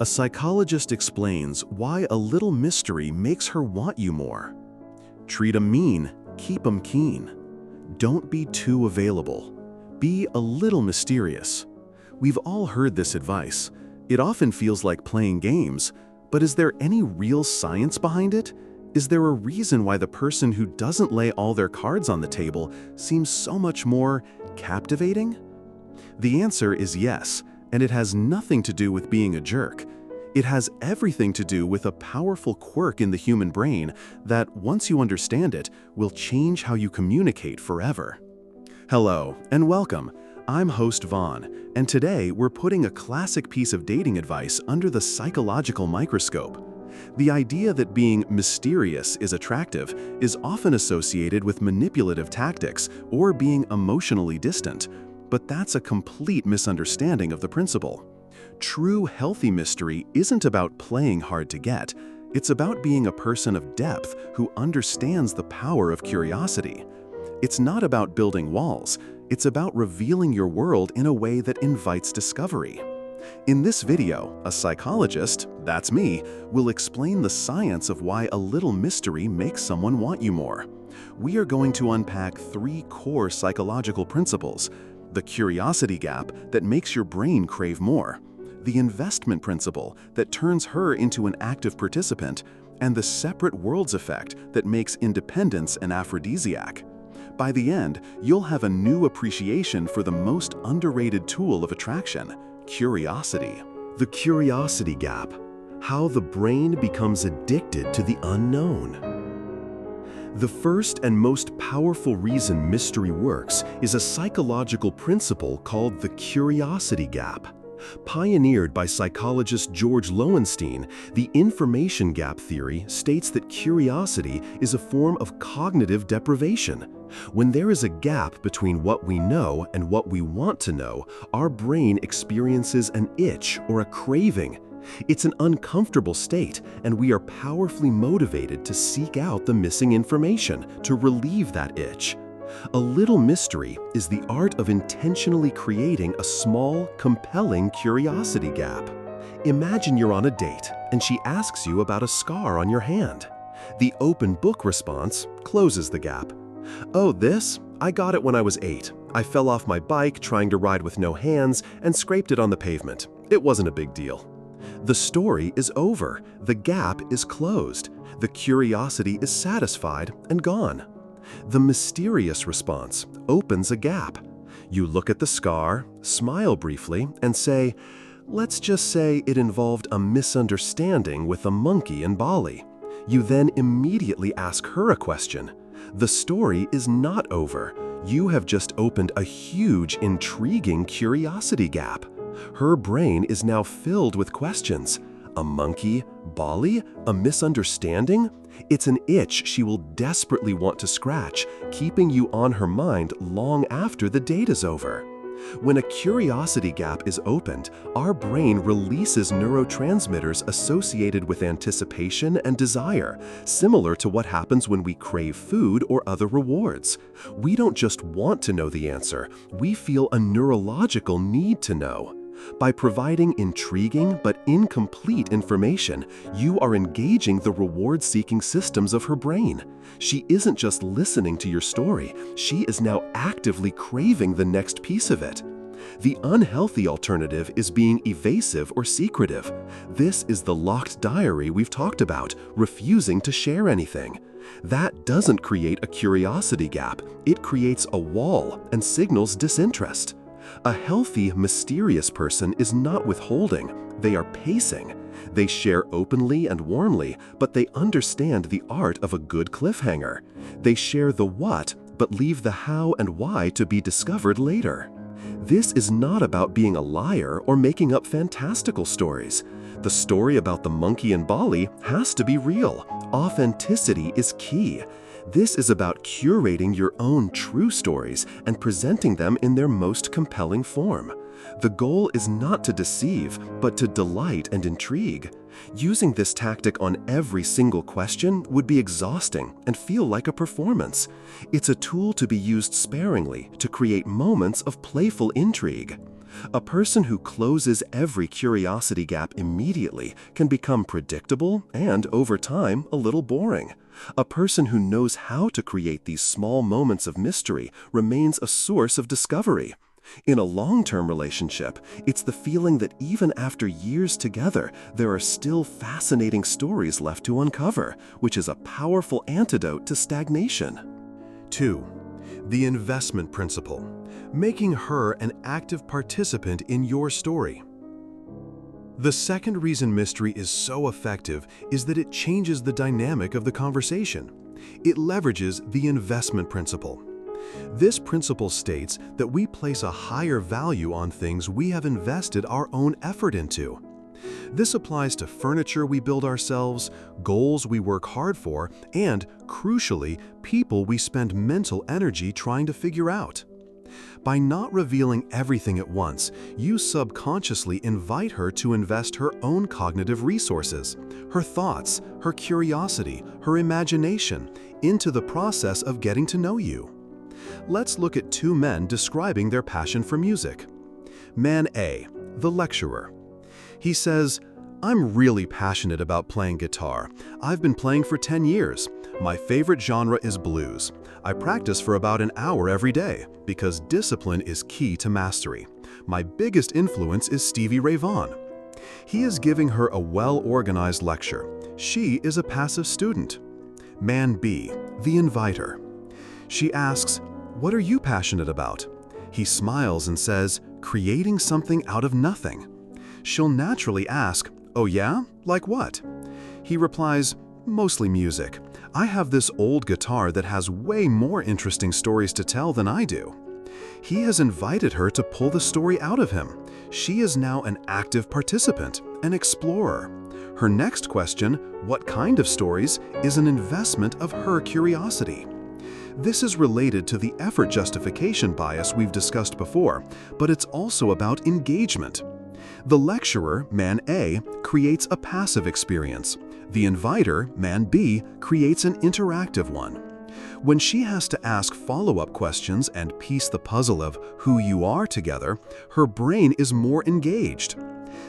A psychologist explains why a little mystery makes her want you more. Treat 'em mean, keep 'em keen. Don't be too available. Be a little mysterious. We've all heard this advice. It often feels like playing games, but is there any real science behind it? Is there a reason why the person who doesn't lay all their cards on the table seems so much more captivating? The answer is yes, and it has nothing to do with being a jerk. It has everything to do with a powerful quirk in the human brain that, once you understand it, will change how you communicate forever. Hello, and welcome. I'm host Vaughn, and today we're putting a classic piece of dating advice under the psychological microscope. The idea that being mysterious is attractive is often associated with manipulative tactics or being emotionally distant, but that's a complete misunderstanding of the principle. True healthy mystery isn't about playing hard to get. It's about being a person of depth who understands the power of curiosity. It's not about building walls. It's about revealing your world in a way that invites discovery. In this video, a psychologist, that's me, will explain the science of why a little mystery makes someone want you more. We are going to unpack 3 core psychological principles: the curiosity gap that makes your brain crave more, the investment principle that turns her into an active participant, and the separate worlds effect that makes independence an aphrodisiac. By the end, you'll have a new appreciation for the most underrated tool of attraction: curiosity. The curiosity gap: how the brain becomes addicted to the unknown. The first and most powerful reason mystery works is a psychological principle called the curiosity gap. Pioneered by psychologist George Lowenstein, the information gap theory states that curiosity is a form of cognitive deprivation. When there is a gap between what we know and what we want to know, our brain experiences an itch or a craving. It's an uncomfortable state, and we are powerfully motivated to seek out the missing information to relieve that itch. A little mystery is the art of intentionally creating a small, compelling curiosity gap. Imagine you're on a date, and she asks you about a scar on your hand. The open book response closes the gap. "Oh, this? I got it when I was 8. I fell off my bike trying to ride with no hands and scraped it on the pavement. It wasn't a big deal." The story is over. The gap is closed. The curiosity is satisfied and gone. The mysterious response opens a gap. You look at the scar, smile briefly, and say, "Let's just say it involved a misunderstanding with a monkey in Bali." You then immediately ask her a question. The story is not over. You have just opened a huge, intriguing curiosity gap. Her brain is now filled with questions. A monkey? Bali? A misunderstanding? It's an itch she will desperately want to scratch, keeping you on her mind long after the date is over. When a curiosity gap is opened, our brain releases neurotransmitters associated with anticipation and desire, similar to what happens when we crave food or other rewards. We don't just want to know the answer, we feel a neurological need to know. By providing intriguing but incomplete information, you are engaging the reward-seeking systems of her brain. She isn't just listening to your story, she is now actively craving the next piece of it. The unhealthy alternative is being evasive or secretive. This is the locked diary we've talked about, refusing to share anything. That doesn't create a curiosity gap, it creates a wall and signals disinterest. A healthy, mysterious person is not withholding, they are pacing. They share openly and warmly, but they understand the art of a good cliffhanger. They share the what, but leave the how and why to be discovered later. This is not about being a liar or making up fantastical stories. The story about the monkey in Bali has to be real. Authenticity is key. This is about curating your own true stories and presenting them in their most compelling form. The goal is not to deceive, but to delight and intrigue. Using this tactic on every single question would be exhausting and feel like a performance. It's a tool to be used sparingly to create moments of playful intrigue. A person who closes every curiosity gap immediately can become predictable and, over time, a little boring. A person who knows how to create these small moments of mystery remains a source of discovery. In a long-term relationship, it's the feeling that even after years together, there are still fascinating stories left to uncover, which is a powerful antidote to stagnation. 2. The investment principle, making her an active participant in your story. The second reason mystery is so effective is that it changes the dynamic of the conversation. It leverages the investment principle. This principle states that we place a higher value on things we have invested our own effort into. This applies to furniture we build ourselves, goals we work hard for, and, crucially, people we spend mental energy trying to figure out. By not revealing everything at once, you subconsciously invite her to invest her own cognitive resources, her thoughts, her curiosity, her imagination, into the process of getting to know you. Let's look at two men describing their passion for music. Man A, the lecturer. He says, "I'm really passionate about playing guitar. I've been playing for 10 years. My favorite genre is blues. I practice for about an hour every day because discipline is key to mastery. My biggest influence is Stevie Ray Vaughan." He is giving her a well-organized lecture. She is a passive student. Man B, the inviter. She asks, "What are you passionate about?" He smiles and says, "Creating something out of nothing." She'll naturally ask, "Oh yeah? Like what?" He replies, "Mostly music. I have this old guitar that has way more interesting stories to tell than I do." He has invited her to pull the story out of him. She is now an active participant, an explorer. Her next question, what kind of stories, is an investment of her curiosity. This is related to the effort justification bias we've discussed before, but it's also about engagement. The lecturer, Man A, creates a passive experience. The inviter, Man B, creates an interactive one. When she has to ask follow-up questions and piece the puzzle of who you are together, her brain is more engaged.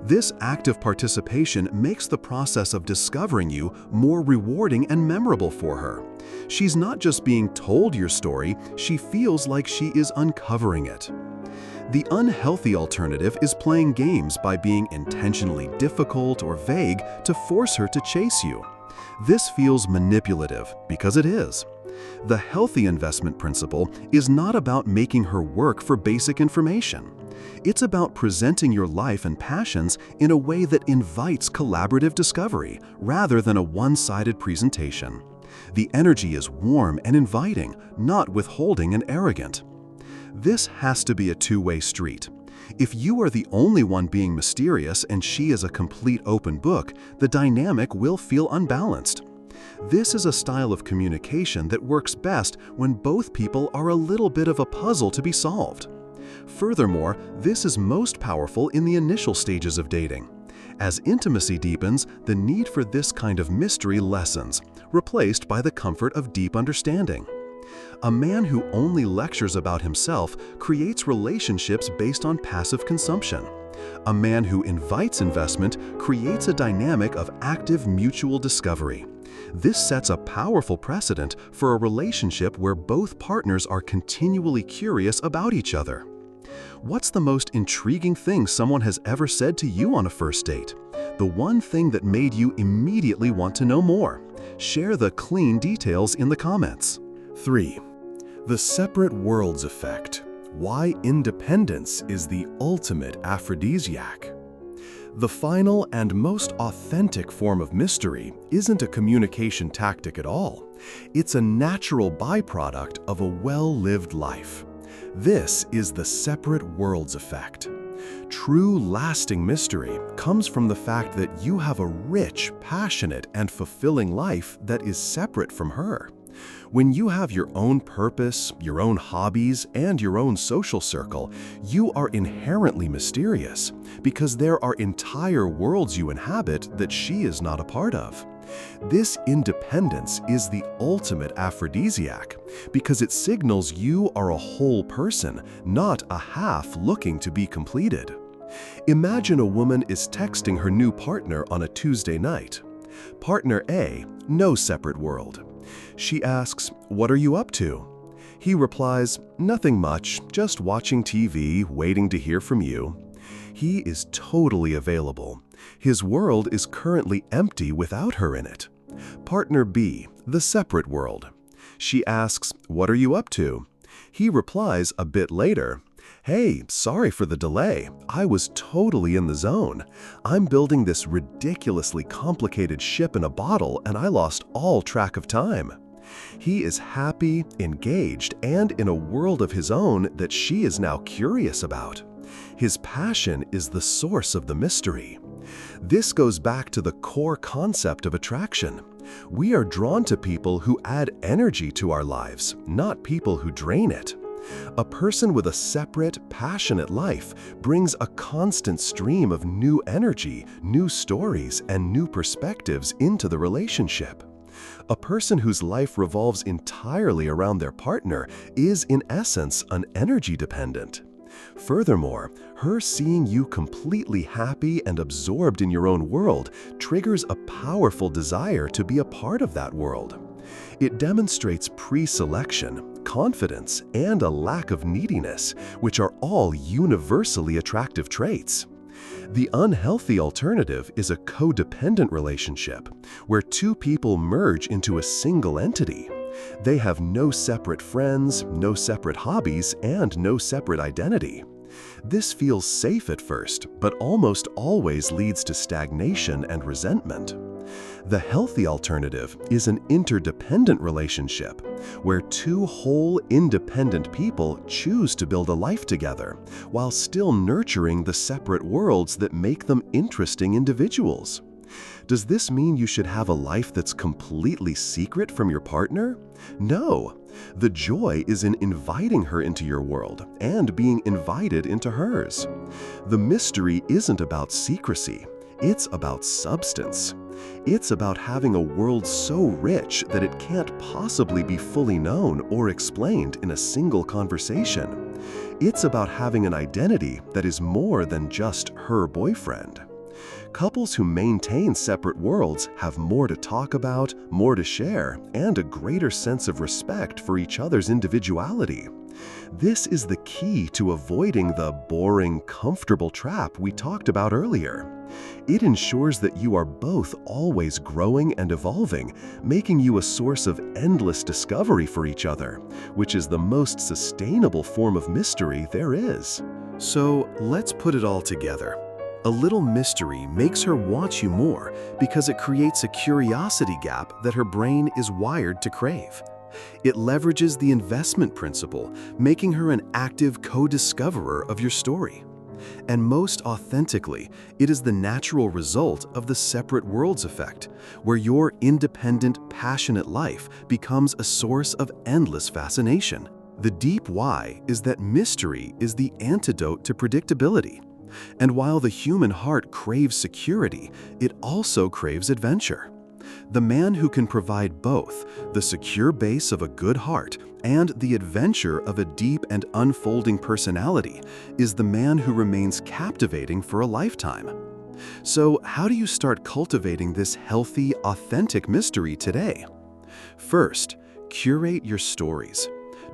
This active participation makes the process of discovering you more rewarding and memorable for her. She's not just being told your story, she feels like she is uncovering it. The unhealthy alternative is playing games by being intentionally difficult or vague to force her to chase you. This feels manipulative, because it is. The healthy investment principle is not about making her work for basic information. It's about presenting your life and passions in a way that invites collaborative discovery, rather than a one-sided presentation. The energy is warm and inviting, not withholding and arrogant. This has to be a two-way street. If you are the only one being mysterious and she is a complete open book, the dynamic will feel unbalanced. This is a style of communication that works best when both people are a little bit of a puzzle to be solved. Furthermore, this is most powerful in the initial stages of dating. As intimacy deepens, the need for this kind of mystery lessens, replaced by the comfort of deep understanding. A man who only lectures about himself creates relationships based on passive consumption. A man who invites investment creates a dynamic of active mutual discovery. This sets a powerful precedent for a relationship where both partners are continually curious about each other. What's the most intriguing thing someone has ever said to you on a first date? The one thing that made you immediately want to know more? Share the clean details in the comments. 3. The separate worlds effect. Why independence is the ultimate aphrodisiac. The final and most authentic form of mystery isn't a communication tactic at all. It's a natural byproduct of a well-lived life. This is the separate worlds effect. True, lasting mystery comes from the fact that you have a rich, passionate, and fulfilling life that is separate from her. When you have your own purpose, your own hobbies, and your own social circle, you are inherently mysterious because there are entire worlds you inhabit that she is not a part of. This independence is the ultimate aphrodisiac because it signals you are a whole person, not a half looking to be completed. Imagine a woman is texting her new partner on a Tuesday night. Partner A, no separate world. She asks, "What are you up to?" He replies, "Nothing much, just watching TV, waiting to hear from you." He is totally available. His world is currently empty without her in it. Partner B, the separate world. She asks, "What are you up to?" He replies a bit later, "Hey, sorry for the delay. I was totally in the zone. I'm building this ridiculously complicated ship in a bottle and I lost all track of time." He is happy, engaged, and in a world of his own that she is now curious about. His passion is the source of the mystery. This goes back to the core concept of attraction. We are drawn to people who add energy to our lives, not people who drain it. A person with a separate, passionate life brings a constant stream of new energy, new stories, and new perspectives into the relationship. A person whose life revolves entirely around their partner is, in essence, an energy dependent. Furthermore, her seeing you completely happy and absorbed in your own world triggers a powerful desire to be a part of that world. It demonstrates pre-selection, confidence, and a lack of neediness, which are all universally attractive traits. The unhealthy alternative is a codependent relationship, where two people merge into a single entity. They have no separate friends, no separate hobbies, and no separate identity. This feels safe at first, but almost always leads to stagnation and resentment. The healthy alternative is an interdependent relationship, where two whole, independent people choose to build a life together, while still nurturing the separate worlds that make them interesting individuals. Does this mean you should have a life that's completely secret from your partner? No. The joy is in inviting her into your world and being invited into hers. The mystery isn't about secrecy. It's about substance. It's about having a world so rich that it can't possibly be fully known or explained in a single conversation. It's about having an identity that is more than just her boyfriend. Couples who maintain separate worlds have more to talk about, more to share, and a greater sense of respect for each other's individuality. This is the key to avoiding the boring, comfortable trap we talked about earlier. It ensures that you are both always growing and evolving, making you a source of endless discovery for each other, which is the most sustainable form of mystery there is. So let's put it all together. A little mystery makes her want you more because it creates a curiosity gap that her brain is wired to crave. It leverages the investment principle, making her an active co-discoverer of your story. And most authentically, it is the natural result of the separate worlds effect, where your independent, passionate life becomes a source of endless fascination. The deep why is that mystery is the antidote to predictability. And while the human heart craves security, it also craves adventure. The man who can provide both, the secure base of a good heart and the adventure of a deep and unfolding personality, is the man who remains captivating for a lifetime. So, how do you start cultivating this healthy, authentic mystery today? First, curate your stories.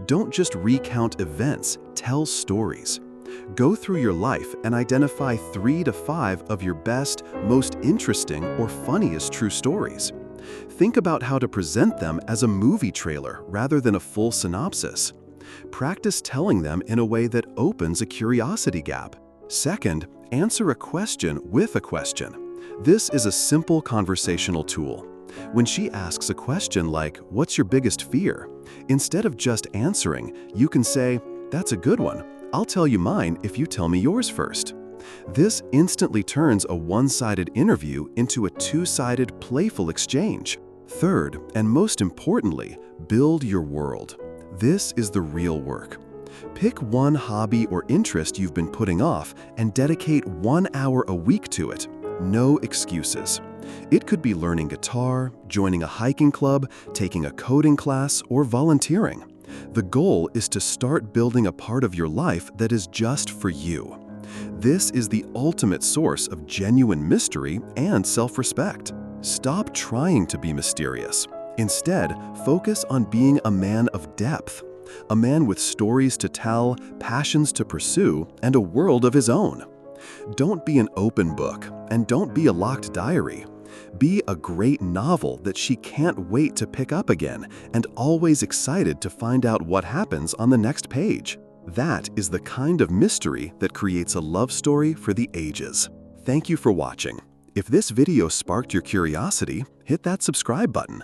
Don't just recount events, tell stories. Go through your life and identify 3 to 5 of your best, most interesting, or funniest true stories. Think about how to present them as a movie trailer rather than a full synopsis. Practice telling them in a way that opens a curiosity gap. Second, answer a question with a question. This is a simple conversational tool. When she asks a question like, "What's your biggest fear?" instead of just answering, you can say, "That's a good one. I'll tell you mine if you tell me yours first." This instantly turns a one-sided interview into a two-sided, playful exchange. Third, and most importantly, build your world. This is the real work. Pick one hobby or interest you've been putting off and dedicate 1 hour a week to it. No excuses. It could be learning guitar, joining a hiking club, taking a coding class, or volunteering. The goal is to start building a part of your life that is just for you. This is the ultimate source of genuine mystery and self-respect. Stop trying to be mysterious. Instead, focus on being a man of depth, a man with stories to tell, passions to pursue, and a world of his own. Don't be an open book, and don't be a locked diary. Be a great novel that she can't wait to pick up again, and always excited to find out what happens on the next page. That is the kind of mystery that creates a love story for the ages. Thank you for watching. If this video sparked your curiosity, hit that subscribe button.